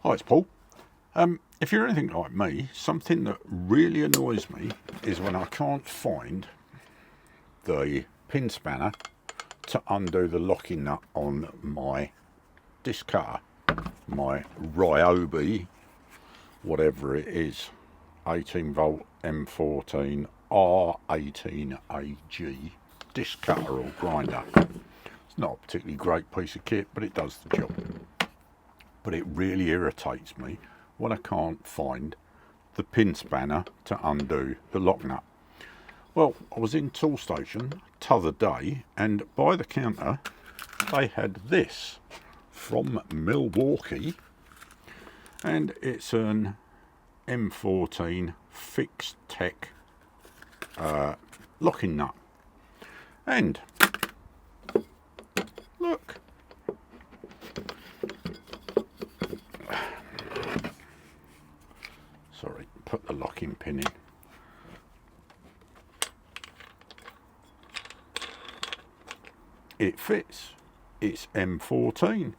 Hi, it's Paul. If you're anything like me, something that really annoys me is when I can't find the pin spanner to undo the locking nut on my disc cutter, my Ryobi, whatever it is, 18 volt M14 R18AG disc cutter or grinder. It's not a particularly great piece of kit, but it does the job. But it really irritates me when I can't find the pin spanner to undo the lock nut. Well, I was in Toolstation t'other day, and by the counter they had this from Milwaukee, and it's an M14 FixTec locking nut. And look, sorry, put the locking pin in. It fits. It's M14.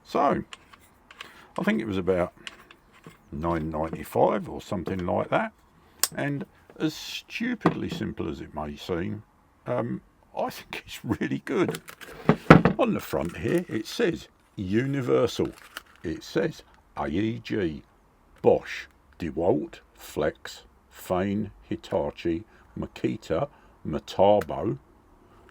So I think it was about $9.95 or something like that. And as stupidly simple as it may seem, I think it's really good. On the front here it says Universal. It says AEG, Bosch, DeWalt, Flex, Fane, Hitachi, Makita, Metabo.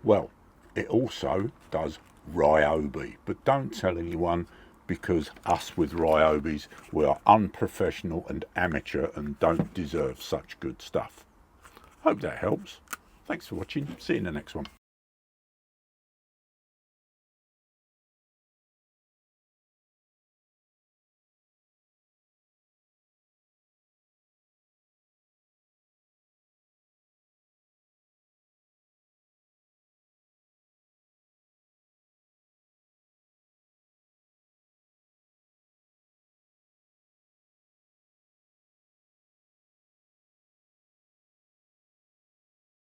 Well, it also does Ryobi, but don't tell anyone, because us with Ryobis, we are unprofessional and amateur and don't deserve such good stuff. Hope that helps. Thanks for watching. See you in the next one.